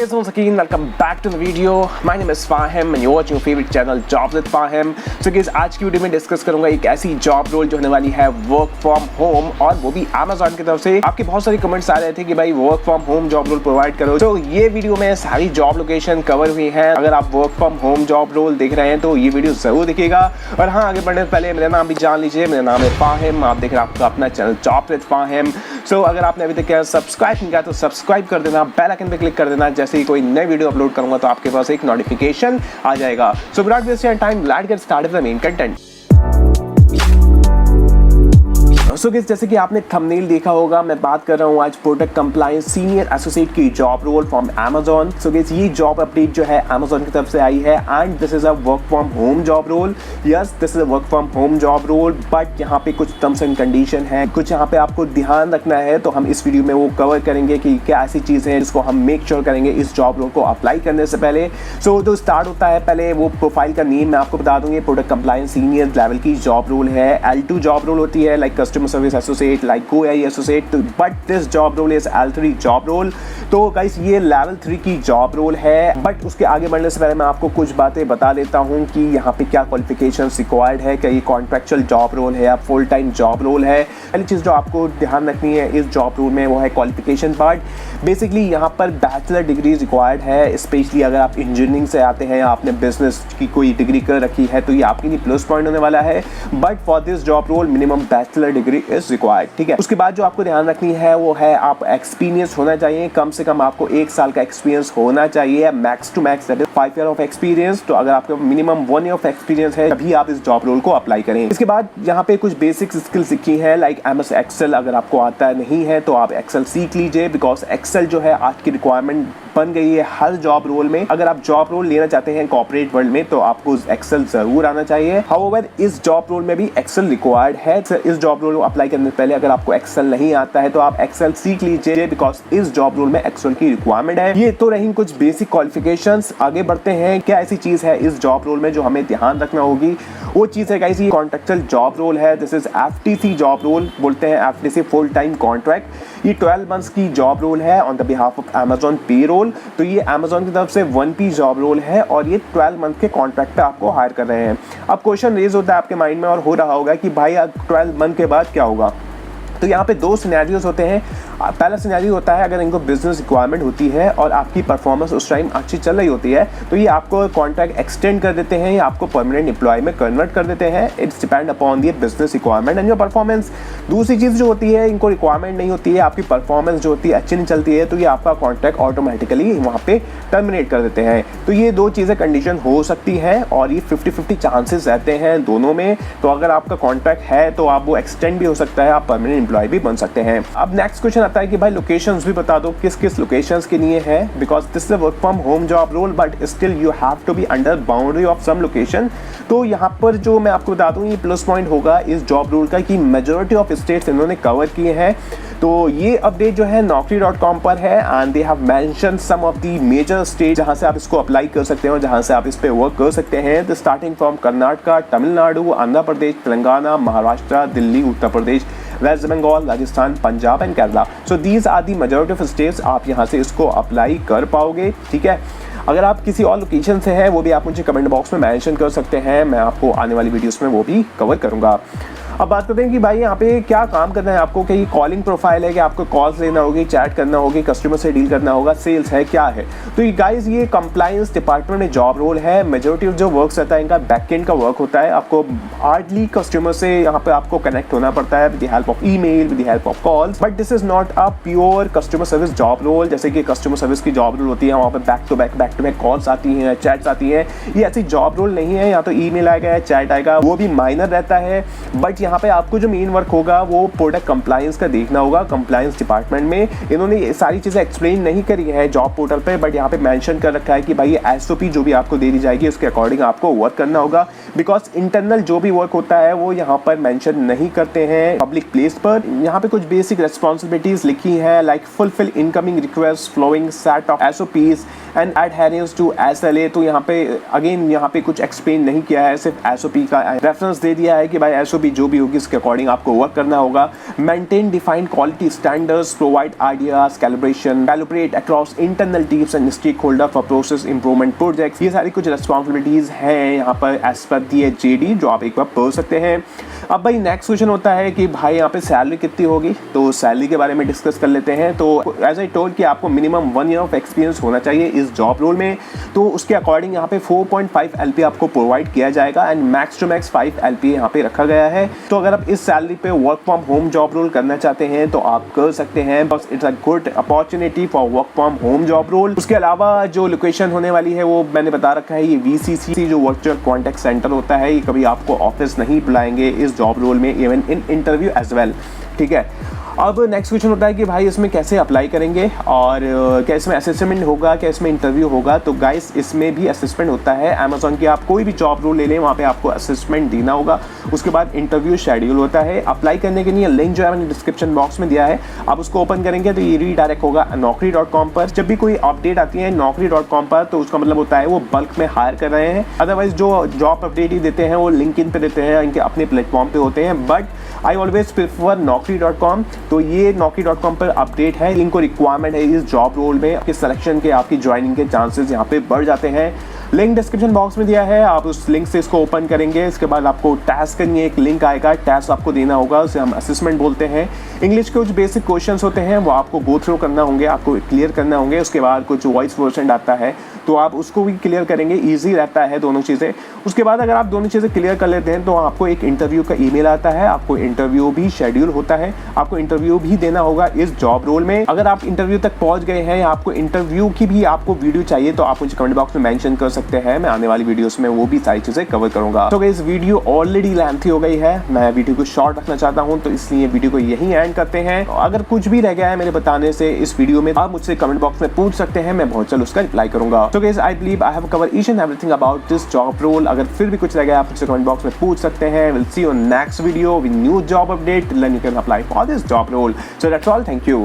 guys, once again welcome back to the video. My name is Fahim and you're watching your favorite channel Jobs with Fahim. So guys, आज की video में discuss करूंगा एक ऐसी job role जो होने वाली है वर्क फ्रॉम होम, और वो भी Amazon की तरफ से। आपके बहुत सारे कमेंट्स आ रहे थे कि भाई work from home job role provide करो। तो ये वीडियो में सारी जॉब लोकेशन कवर हुई है। अगर आप work from home job role देख रहे हैं तो ये वीडियो जरूर देखिएगा। और हाँ, आगे बढ़ने से पहले मेरा नाम भी जान लीजिए। मेरा नाम है फाहिम, आप देख रहे हैं आपका अपना चैनल जॉब्स विद फाहिम। सो अगर आपने अभी तक सब्सक्राइब नहीं किया तो सब्सक्राइब कर देना, बेल आइकन पे क्लिक कर देना। जैसे ही कोई नई वीडियो अपलोड करूंगा तो आपके पास एक नोटिफिकेशन आ जाएगा। So without wasting time, let's get started with the main content. So guys, जैसे कि आपने थंबनेल देखा होगा, मैं बात कर रहा हूँ आज प्रोडक्ट कंप्लायंस सीनियर एसोसिएट की job role from Amazon। So guys, ये जॉब अपडेट जो है Amazon की तरफ से आई है and this is a work from home job role. Yes, this is a work from home job role, but यहाँ पे कुछ टर्म्स एंड कंडीशन है, कुछ यहाँ पे आपको ध्यान रखना है। तो हम इस वीडियो में वो कवर करेंगे कि क्या ऐसी चीज़ें हैं जिसको हम मेक श्योर करेंगे इस जॉब रोल को अप्लाई करने से पहले। सो जो स्टार्ट होता है, पहले वो प्रोफाइल का नेम मैं आपको बता दूंगी। प्रोडक्ट कंप्लायंस सीनियर लेवल की जॉब रोल है। L2 जॉब रोल होती है, like customer service associate, like COI associate, but this job role is L3 job role। तो गाइस, ये लेवल 3 की जॉब रोल है। बट उसके आगे बढ़ने से पहले मैं आपको कुछ बातें बता देता हूँ कि यहाँ पे क्या क्वालिफिकेशंस रिक्वायर्ड है, क्या ये कॉन्ट्रैक्चुअल जॉब रोल है या फुल टाइम जॉब रोल है। पहली चीज़ जो आपको ध्यान रखनी है इस जॉब रोल में वो है क्वालिफिकेशन पार्ट। बेसिकली यहाँ पर बैचलर डिग्री रिक्वायर्ड है, स्पेशली अगर आप इंजीनियरिंग से आते हैं या आपने बिजनेस की कोई डिग्री कर रखी है तो ये आपके लिए प्लस पॉइंट होने वाला है। But for this job role minimum bachelor degree is required, ठीक है। उसके बाद जो आपको ध्यान रखनी है वो है आप एक्सपीरियंस होना चाहिए। कम से कम आपको 1 साल का एक्सपीरियंस होना चाहिए, max to max that is 5 year of experience. तो अगर आपको मिनिमम 1 ईयर ऑफ एक्सपीरियंस है तभी आप इस जॉब रोल को अप्लाई करें। इसके बाद यहाँ पे कुछ बेसिक स्किल्स सीखी है, लाइक MS एक्सेल। अगर आपको आता नहीं है तो आप एक्सेल सीख लीजिए, बिकॉज एक्सेल जो है आज की रिक्वायरमेंट बन गई है हर जॉब रोल में। अगर आप जॉब रोल लेना चाहते हैं कॉर्पोरेट वर्ल्ड में तो आपको एक्सेल जरूर आना चाहिए। हाउएवर इस जॉब रोल में भी एक्सेल रिक्वायर्ड है। इस जॉब रोल को अप्लाई करने से पहले अगर आपको एक्सेल नहीं आता है तो आप एक्सेल सीख लीजिए, बिकॉज इस जॉब रोल में एक्सेल की रिक्वायरमेंट है। ये तो रही कुछ बेसिक क्वालिफिकेशंस। आगे बढ़ते हैं, क्या ऐसी चीज है इस जॉब रोल में जो हमें ध्यान रखना होगी। वो चीज है गाइस, ये कॉन्ट्रैक्चुअल जॉब रोल है। This is FTC job role, बोलते हैं FTC फुल टाइम कॉन्ट्रैक्ट। ये 12 मंथ्स की जॉब रोल है on the behalf of Amazon payroll. तो ये Amazon की तरफ से 1P जॉब रोल है और ये 12 मंथ के कॉन्ट्रैक्ट पे आपको हायर कर रहे हैं। अब क्वेश्चन रेज होता है आपके माइंड में और हो रहा होगा कि भाई 12 मंथ के बाद क्या होगा। तो यहाँ पे 2 सिनेरियोज होते हैं। पहला सिनेरियो होता है अगर इनको बिजनेस रिक्वायरमेंट होती है और आपकी परफॉर्मेंस उस टाइम अच्छी चल रही होती है तो ये आपको कॉन्ट्रैक्ट एक्सटेंड कर देते हैं या आपको परमानेंट एम्प्लॉय में कन्वर्ट कर देते हैं। It's depend upon the business requirement and your performance. दूसरी चीज़ जो होती है, इनको रिक्वायरमेंट नहीं होती है, आपकी परफॉर्मेंस जो होती है अच्छी नहीं चलती है, तो ये आपका कॉन्ट्रैक्ट ऑटोमेटिकली वहाँ पे टर्मिनेट कर देते हैं। तो ये 2 चीज़ें कंडीशन हो सकती है और ये 50-50 चांसेस रहते हैं दोनों में। तो अगर आपका कॉन्ट्रैक्ट है तो आप वो एक्सटेंड भी हो सकता है, आप परमानेंट एम्प्लॉय भी बन सकते हैं। अब नेक्स्ट क्वेश्चन आता है कि भाई लोकेशंस भी बता दो, किस किस लोकेशंस के लिए है, because this is a work from home job role but still you have to be under boundary of some location. तो यहाँ पर जो मैं आपको बता दूं ये प्लस पॉइंट होगा इस जॉब रोल का कि मेजॉरिटी ऑफ स्टेट्स इन्होंने कवर किए हैं। तो ये अपडेट जो है naukri.com पर है and they have mention some of the major state जहां से आप इसको अप्लाई कर सकते हैं और जहां से आप इस पे वर्क कर सकते हैं। तो starting from Karnataka, Tamil Nadu, Andhra Pradesh, Telangana, Maharashtra, Delhi, Uttar Pradesh, west Bengal, Rajasthan, Punjab and Kerala. So these are the majority of states. आप यहाँ से इसको अप्लाई कर पाओगे, ठीक है। अगर आप किसी और लोकेशन से हैं वो भी आप मुझे कमेंट बॉक्स में मेंशन कर सकते हैं, मैं आपको आने वाली वीडियोस में वो भी कवर करूँगा। अब बात करते हैं कि भाई यहाँ पे क्या काम करना है आपको, कि ये कॉलिंग प्रोफाइल है कि आपको कॉल्स लेना होगी, चैट करना होगी, कस्टमर से डील करना होगा, सेल्स है, क्या है। तो ये गाइस, ये कंप्लायंस डिपार्टमेंट में जॉब रोल है। मेजॉरिटी ऑफ जो वर्क रहता है इनका बैकएंड का वर्क होता है। आपको हार्डली कस्टमर से यहाँ पे आपको कनेक्ट होना पड़ता है with the help of email, with the help of calls. But this is not a pure customer service job role. जैसे कि कस्टमर सर्विस की जॉब रोल होती है, वहाँ पे बैक टू बैक कॉल्स आती हैं, चैट्स आती हैं। ये ऐसी जॉब रोल नहीं है, यहाँ तो ईमेल आएगा, चैट आएगा, वो भी माइनर रहता है। बट यहाँ पे आपको जो मेन वर्क होगा वो प्रोडक्ट कंप्लायंस का देखना होगा। कंप्लायंस डिपार्टमेंट में इन्होंने ये सारी चीजें एक्सप्लेन नहीं करी है जॉब पोर्टल पे, बट यहाँ पे मेंशन कर रखा है कि भाई ये SOP जो भी आपको दे दी जाएगी उसके अकॉर्डिंग आपको वर्क करना होगा। बिकॉज इंटरनल जो भी वर्क होता है वो यहाँ पर मेंशन नहीं करते हैं पब्लिक प्लेस पर। यहाँ पे कुछ बेसिक रेस्पॉन्सिबिलिटीज लिखी है, like fulfil incoming request flowing set of SOPs and adherence to SLA। तो यहाँ पे अगेन यहाँ पे कुछ एक्सप्लेन नहीं किया है, सिर्फ SOP का रेफरेंस दे दिया है कि भाई SOP जो भी होगी उसके अकॉर्डिंग आपको वर्क करना होगा। Maintain defined quality standards, provide ideas, calibrate across internal teams and stake holder for process improvement projects. ये सारी कुछ रिस्पॉन्सिबिलिटीज हैं यहाँ पर एज पर दी है JD, जो आप एक बार पढ़ सकते हैं। अब भाई नेक्स्ट क्वेश्चन होता है कि भाई यहाँ पे सैलरी कितनी होगी, तो सैलरी के बारे में डिस्कस कर लेते हैं। तो एज आई टोल्ड कि आपको मिनिमम 1 ईयर ऑफ एक्सपीरियंस होना चाहिए इस जॉब रोल में, तो उसके अकॉर्डिंग यहाँ पे 4.5 LPA आपको प्रोवाइड किया जाएगा and max to max 5 LPA यहाँ पे रखा गया है। तो अगर आप इस सैलरी पे work from home job role करना चाहते हैं तो आप कर सकते हैं, बस it's a good opportunity for work from home job role. उसके अलावा जो लोकेशन होने वाली है वो मैंने बता रखा है, ये VCC जो वर्चुअल कॉन्टैक्ट सेंटर होता है, ये कभी आपको ऑफिस नहीं बुलाएंगे इस जॉब रोल में, even in interview as well, ठीक है। अब नेक्स्ट क्वेश्चन होता है कि भाई इसमें कैसे अप्लाई करेंगे और क्या इसमें असेसमेंट होगा, क्या इसमें इंटरव्यू होगा। तो गाइस इसमें भी असेसमेंट होता है। अमेजोन की आप कोई भी जॉब रोल ले लें वहाँ पे आपको असेसमेंट देना होगा, उसके बाद इंटरव्यू शेड्यूल होता है। अप्लाई करने के लिए लिंक जो है मैंने डिस्क्रिप्शन बॉक्स में दिया है, आप उसको ओपन करेंगे तो ये रीडायरेक्ट होगा naukri.com पर। जब भी कोई अपडेट आती है naukri.com पर तो उसका मतलब होता है वो बल्क में हायर कर रहे हैं। अदरवाइज जो जॉब अपडेट ही देते हैं वो लिंक्डइन पे देते हैं, इनके अपने प्लेटफॉर्म पे होते हैं, but I always prefer naukri.com। तो ये naukri.com पर अपडेट है, इनको रिक्वायरमेंट है इस जॉब रोल में, आपके सिलेक्शन के, आपकी ज्वाइनिंग के चांसेस यहाँ पे बढ़ जाते हैं। लिंक डिस्क्रिप्शन बॉक्स में दिया है, आप उस लिंक से इसको ओपन करेंगे, इसके बाद आपको टास्क करनी है, एक लिंक आएगा, टास्क आपको देना होगा, उसे हम असेसमेंट बोलते हैं। इंग्लिश के कुछ बेसिक क्वेश्चंस होते हैं वो आपको गो थ्रू करना होंगे, आपको क्लियर करना होंगे। उसके बाद कुछ वॉइस वर्जन आता है तो आप उसको भी क्लियर करेंगे, ईजी रहता है दोनों चीज़ें। उसके बाद अगर आप दोनों चीज़ें क्लियर कर लेते हैं तो आपको एक इंटरव्यू का ईमेल आता है, आपको इंटरव्यू भी शेड्यूल होता है, आपको इंटरव्यू भी देना होगा इस जॉब रोल में। अगर आप इंटरव्यू तक पहुंच गए हैं या आपको इंटरव्यू की भी आपको वीडियो चाहिए तो आप मुझे कमेंट बॉक्स में मेंशन कर सकते हैं, मैं आने वाली वीडियोस में वो भी सारी चीजें कवर करूंगा। तो गाइस वीडियो ऑलरेडी लेंथी हो गई है, मैं वीडियो को शॉर्ट रखना चाहता हूं तो इसलिए वीडियो को यहीं एंड करते हैं। अगर कुछ भी रह गया है मेरे बताने से इस वीडियो में आप मुझसे कमेंट बॉक्स में पूछ सकते हैं, मैं बहुत जल्द उसका रिप्लाई करूंगा। तो guys I believe I have cover each and everything about this job role. अगर फिर भी कुछ रह गया आप मुझसे कमेंट बॉक्स में पूछ सकते हैं। Will see you next video with new job update, then you can apply for this job role. So that's all, thank you.